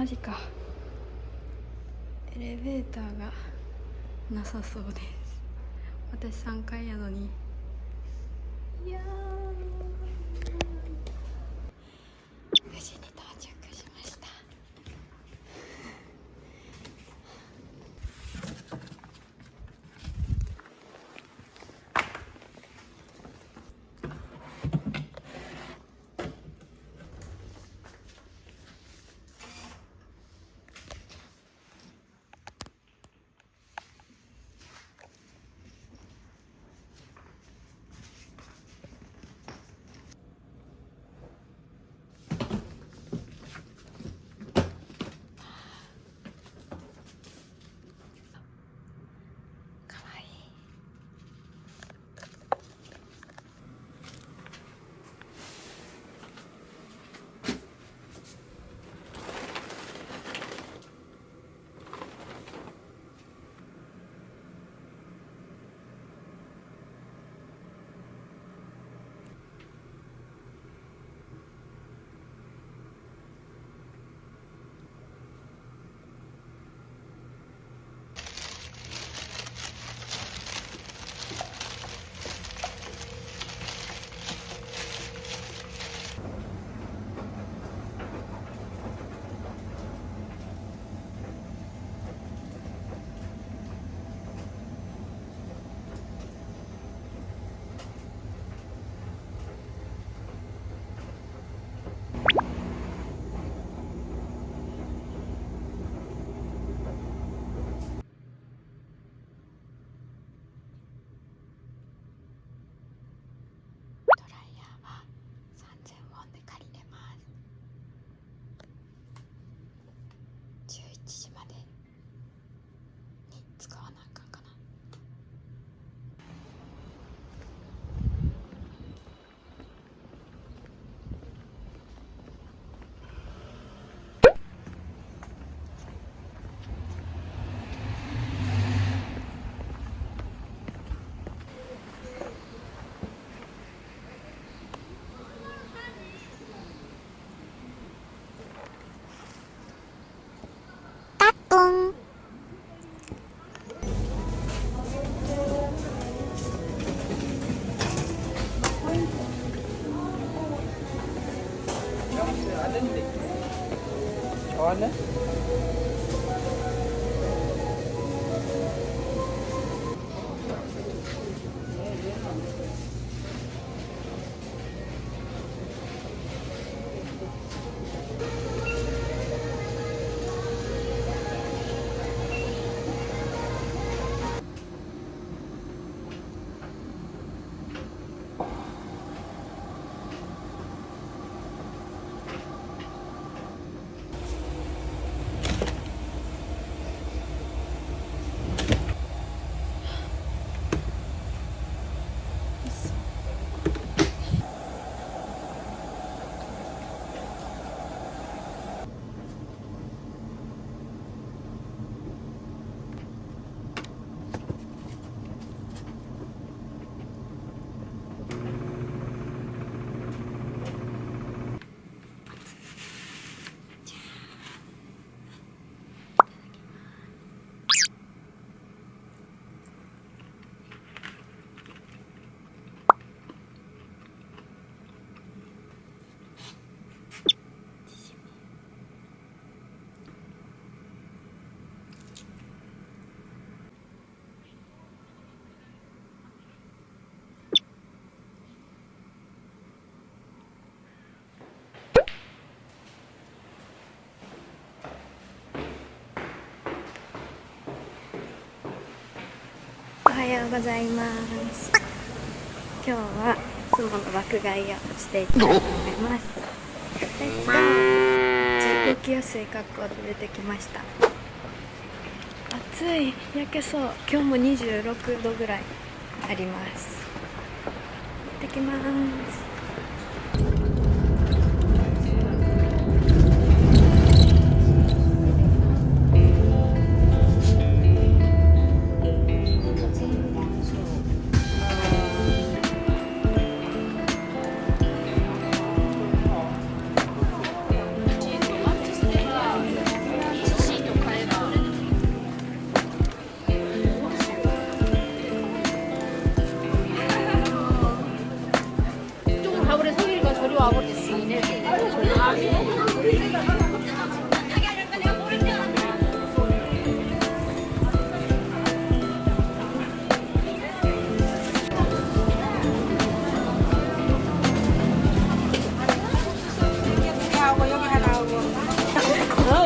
ジか。エレベーターがなさそうです。私3階やのに。いや無事に到着しました。Olha.おはようございます。今日はいつもの爆買いをしていきたいと思います。レッツゴー。動きやすい格好で出てきました。暑い、焼けそう。今日も26度ぐらいあります。行ってきます。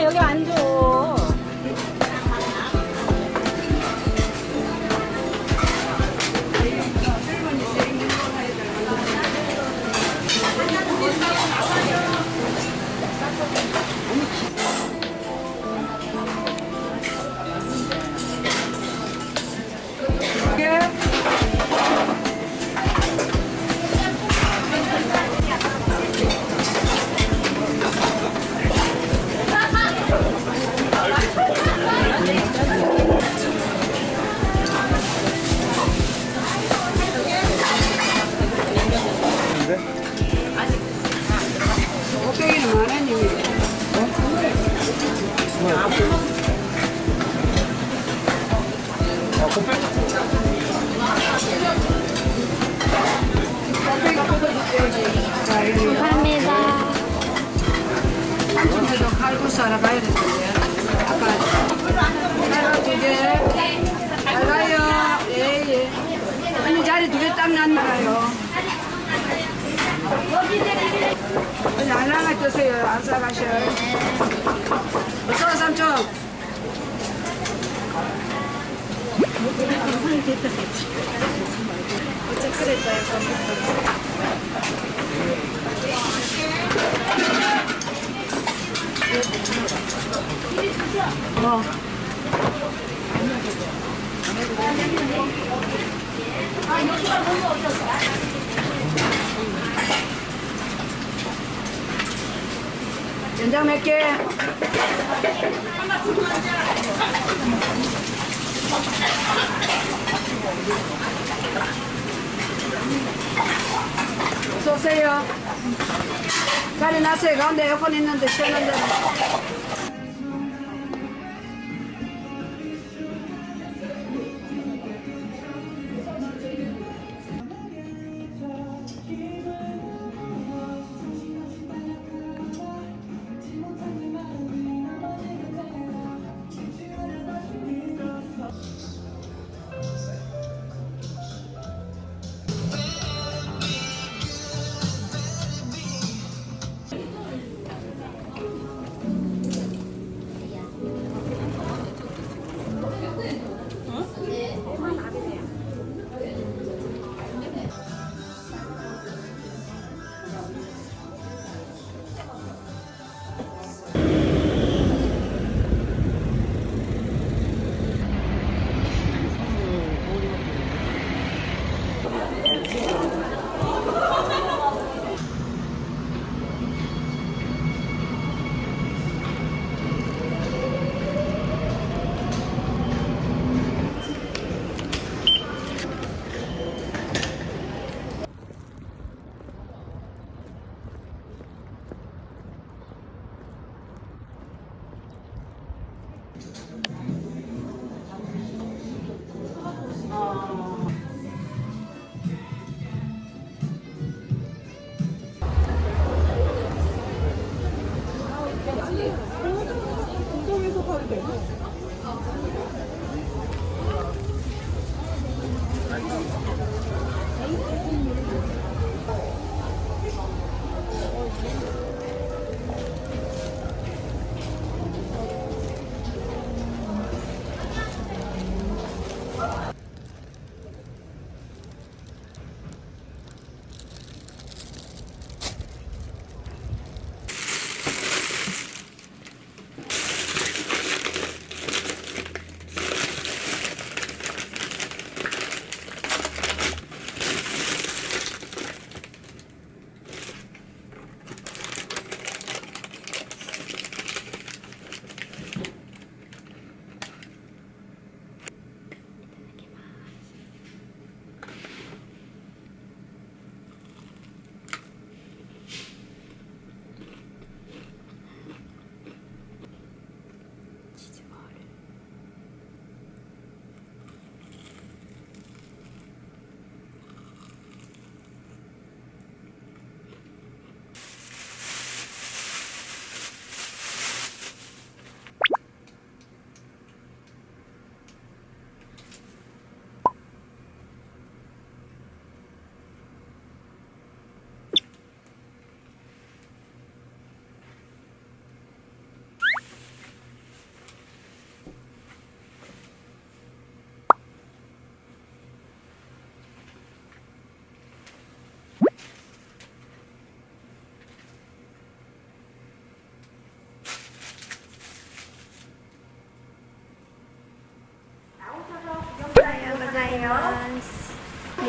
여기 앉아. 곱빼기는 만 원입니다. 감사합니다. 삼촌에도 칼국수 하나 가야 되는데. 아까 칼국 두 개. 잘 가요. 예, 예. 언니 자리 두 개 딱 놨나요? 언니 하나만 드세요. 안 싸가셔요. 어서 삼촌. 어째 그랬어요, 컴퓨터. 연장 몇 개? 어서 오세요. 자리 놨어요. 가운데 에어컨 있는데 시원한데.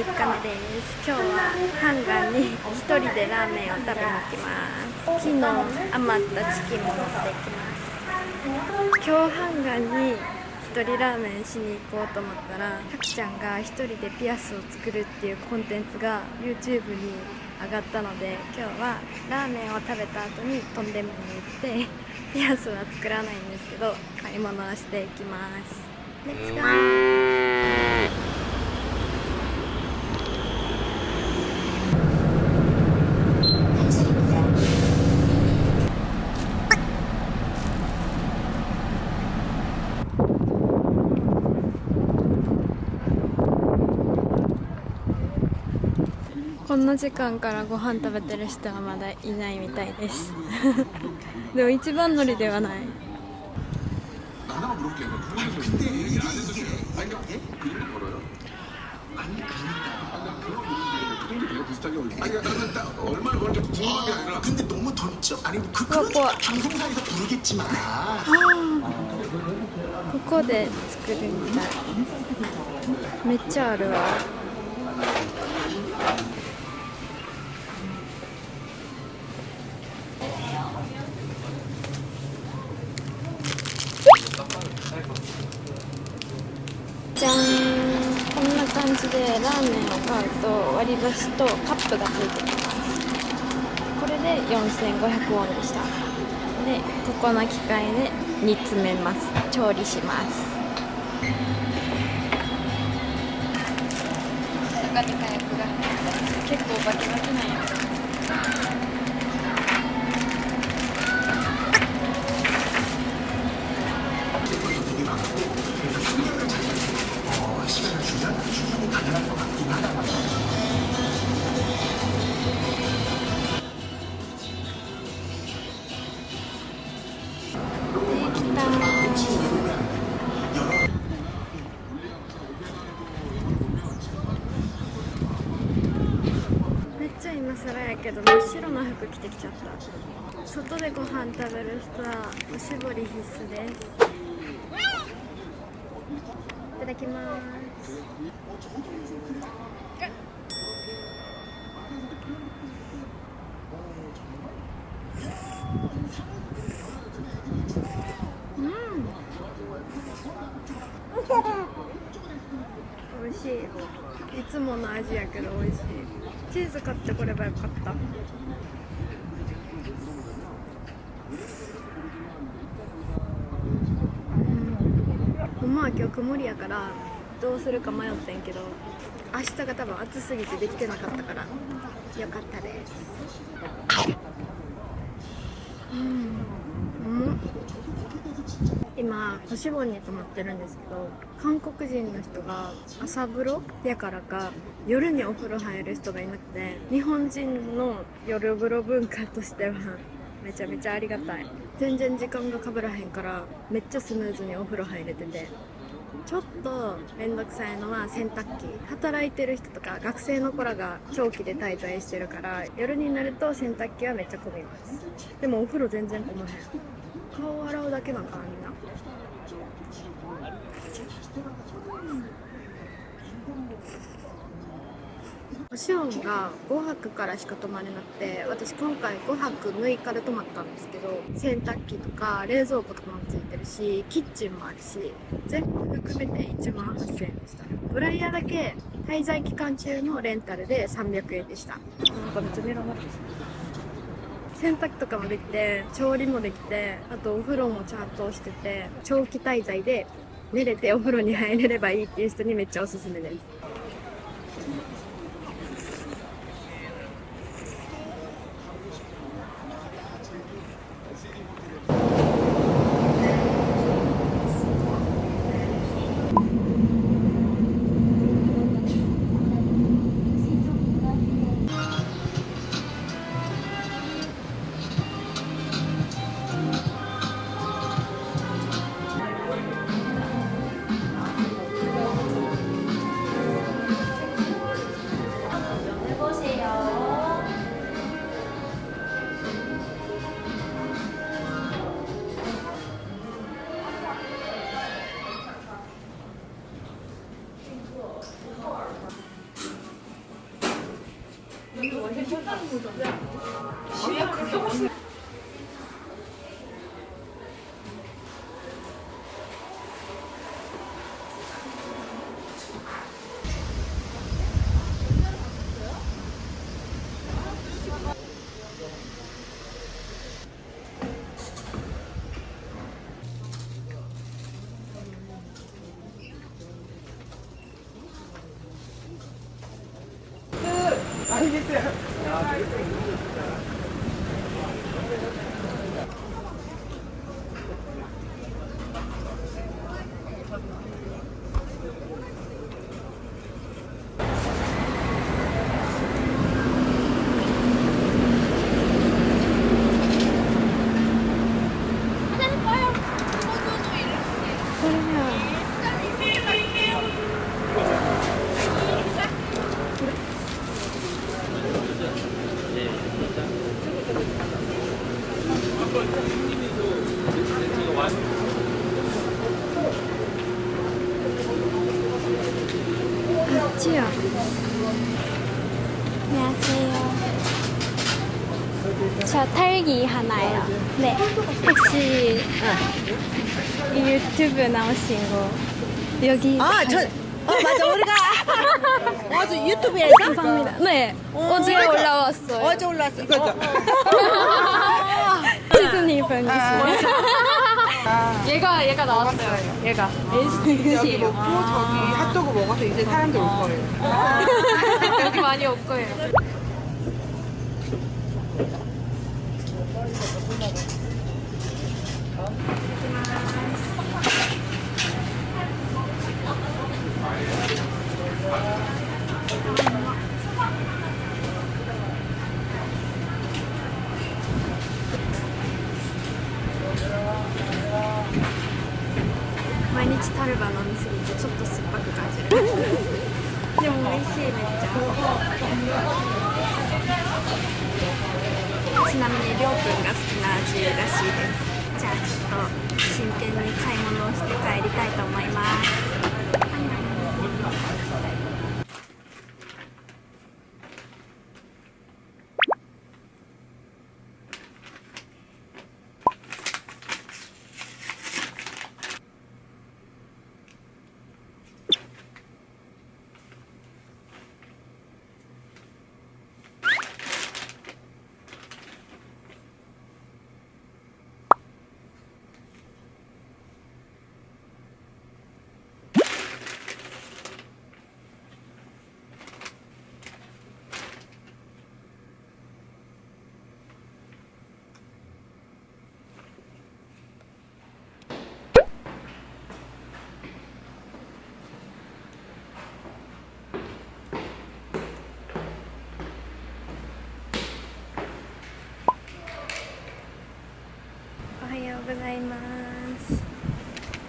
3日目です。今日はハンガーに1人でラーメンを食べに行きます。昨日余ったチキンも持っていきます。今日ハンガーに1人ラーメンしに行こうと思ったら、たくちゃんが1人でピアスを作るっていうコンテンツが YouTube に上がったので、今日はラーメンを食べた後にトンデムに行ってピアスは作らないんですけど買い物をしていきます。レッツゴー。こんな時間からご飯食べてる人はまだいないみたいですでも一番乗りではない。ここで作るみたい。めっちゃあるわ。じゃーん、こんな感じでラーメンを買うと割り箸とカップがついてきます。これで4500ウォンでした。で、ここの機械で煮詰めます。調理します。中に火薬が結構バキバキなんやけど。めっちゃ今更やけど真っ白な服着てきちゃった。外でご飯食べる人はおしぼり必須です。いただきます。美味しい。いつもの味やけど美味しい。チーズ買ってこればよかった。ほんまは今日曇りやからどうするか迷ってんけど、明日が多分暑すぎてできてなかったからよかったです。今都市盆に泊まってるんですけど、韓国人の人が朝風呂やからか夜にお風呂入る人がいなくて、日本人の夜風呂文化としてはめちゃめちゃありがたい。全然時間がかぶらへんからめっちゃスムーズにお風呂入れてて、ちょっとめんどくさいのは洗濯機。働いてる人とか学生の子らが長期で滞在してるから夜になると洗濯機はめっちゃ混みます。でもお風呂全然混まへん。顔洗うだけなんかな、みんな。おしおんが5泊からしか泊まれなくて、私今回5泊6日で泊まったんですけど、洗濯機とか冷蔵庫とかもついてるしキッチンもあるし全部含めて1万8000円でした。ドライヤーだけ滞在期間中のレンタルで300円でした。なんかめっちゃ値段が洗濯とかもできて調理もできて、あとお風呂もちゃんとしてて、長期滞在で寝れてお風呂に入れればいいっていう人にめっちゃおすすめです。あっちよ。안녕하세요. 저 딸기 하나요. 네. 혹시 유튜브 나오신 거 여기 맞아 우리가 어제 유튜브에서 감사합니다. 네. 어제 맞아. 올라왔어요. 어제 올랐어. 이거죠. 시즈니 분이시네. 얘가 나왔어요. 얘가. 여기 먹고 저기 핫도그 먹어서 이제 사람들 올 거예요. 여기 많이 올 거예요.毎日タルバ飲みすぎてちょっと酸っぱく感じるでも美味しいめっちゃちなみにりょうくんが好きな味らしいですじゃあちょっと真剣に買い物をして帰りたいと思いますおはようございます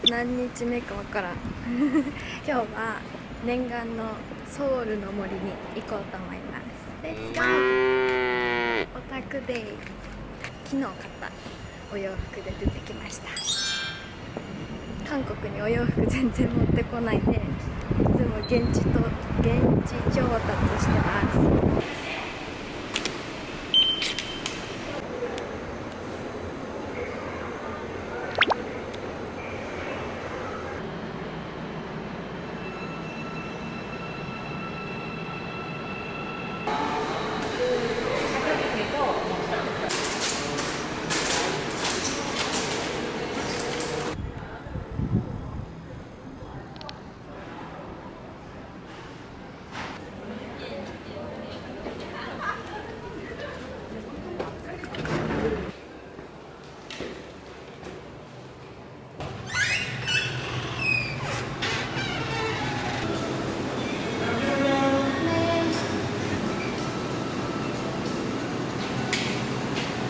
何日目かわからん今日は念願のソウルの森に行こうと思いますレッツゴーオタクデイ昨日買ったお洋服で出てきました韓国にお洋服全然持ってこないでいつも現地調達してます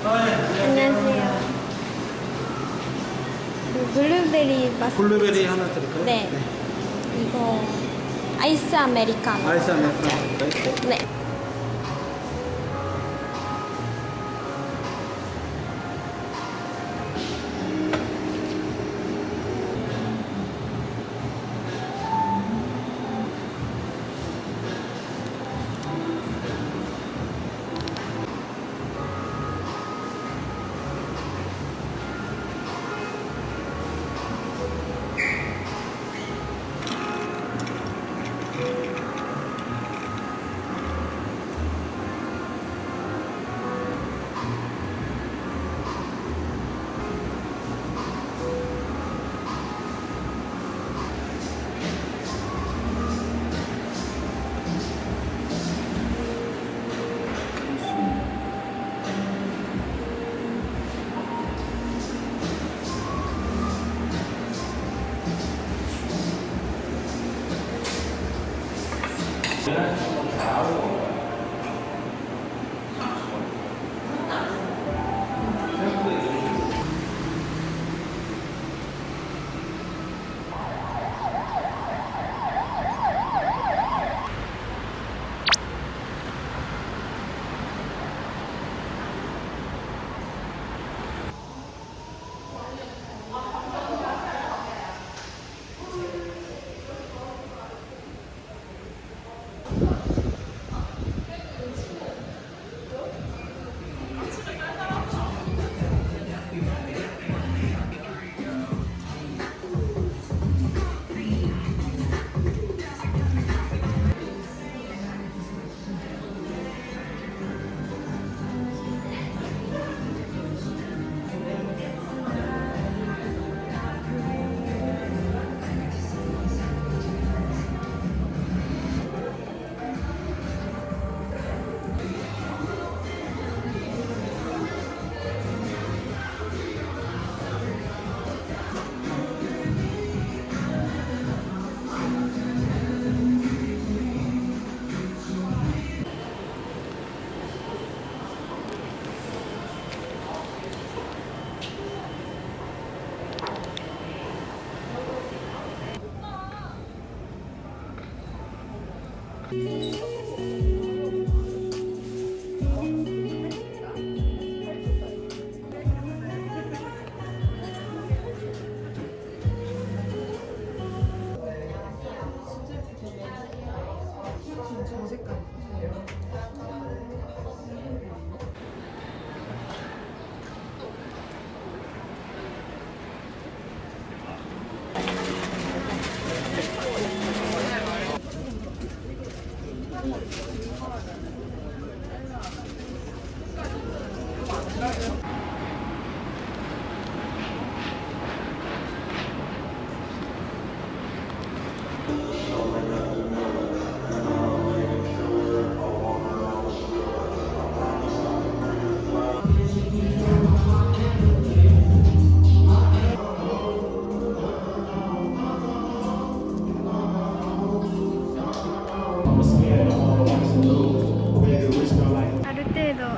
안녕하세요. 블루베리 바스. 블루베리 하나 드릴까요? 네. 이거 아이스 아메리카노. 아이스 아메리카노 드릴까요? 네.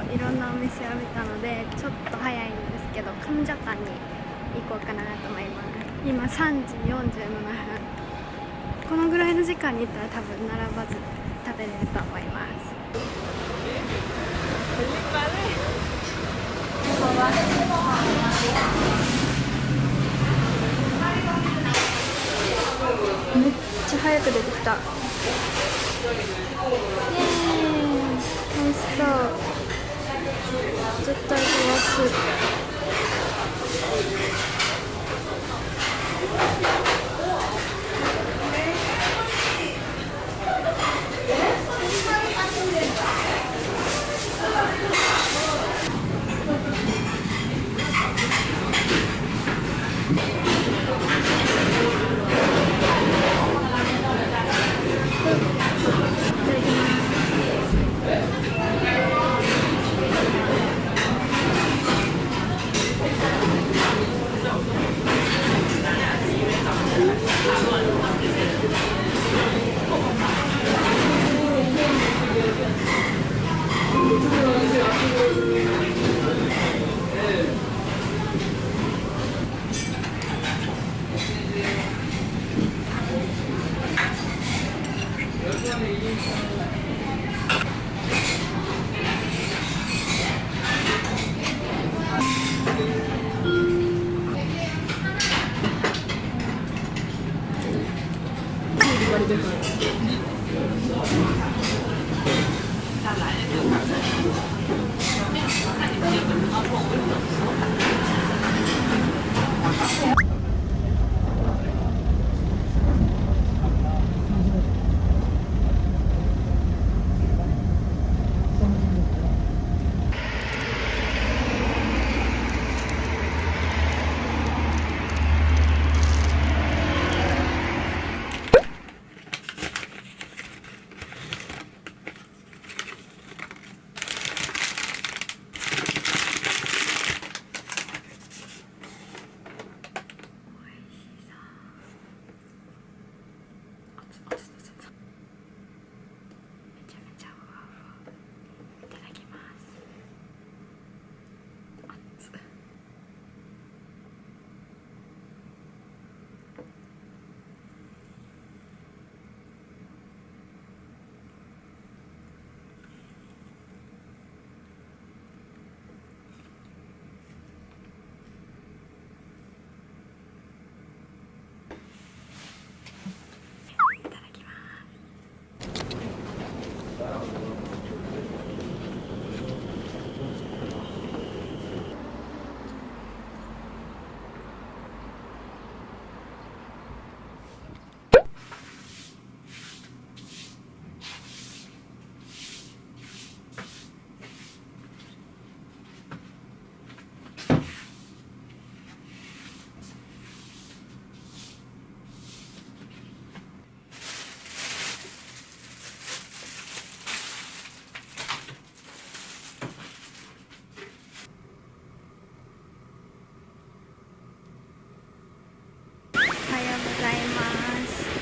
いろんなお店を見たのでちょっと早いんですけど、カムジャタンに行こうかなと思います。今3時47分。このぐらいの時間に行ったら多分並ばず食べれると思います。めっちゃ早く出てきた。イエーイ、美味しそう。絶対飛ばす。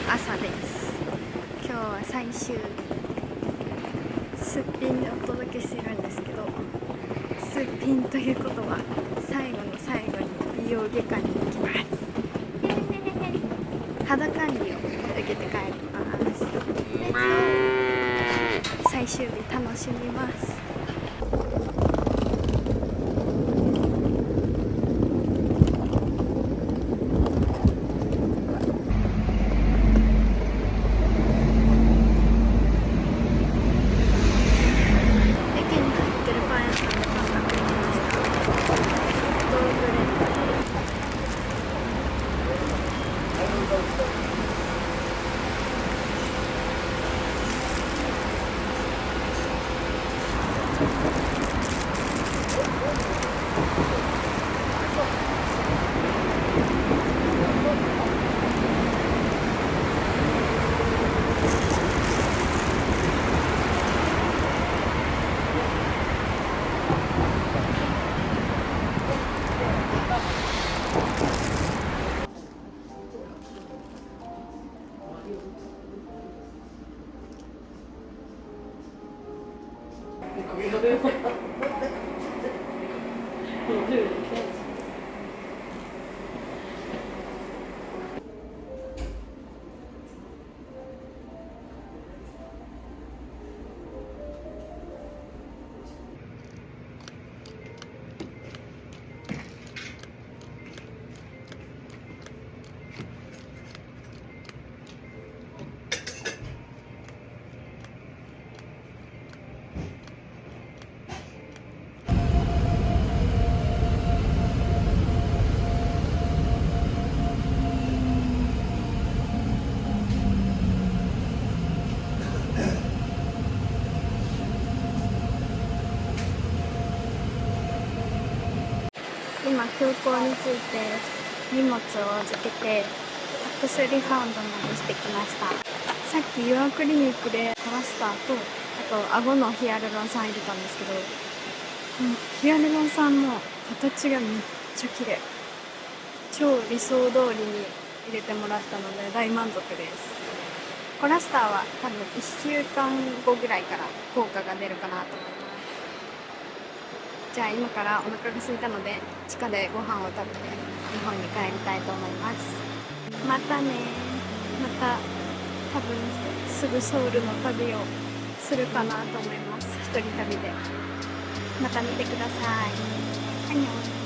朝です。今日は最終すっぴんでお届けしてるんですけど、すっぴんということは最後の最後に美容外科に行きます。肌管理を受けて帰ります。レッツゴー。最終日楽しみます。今空港に着いて荷物を預けてタックスリファウンドまでしてきました。さっきユアクリニックでコラスターとあと顎のヒアルロン酸入れたんですけど、ヒアルロン酸の形がめっちゃ綺麗、超理想通りに入れてもらったので大満足です。コラスターは多分1週間後ぐらいから効果が出るかなと思います。じゃあ今からお腹が空いたので地下でご飯を食べて日本に帰りたいと思います。またね。また多分すぐソウルの旅をするかなと思います。一人旅で。また見てください。アニョン。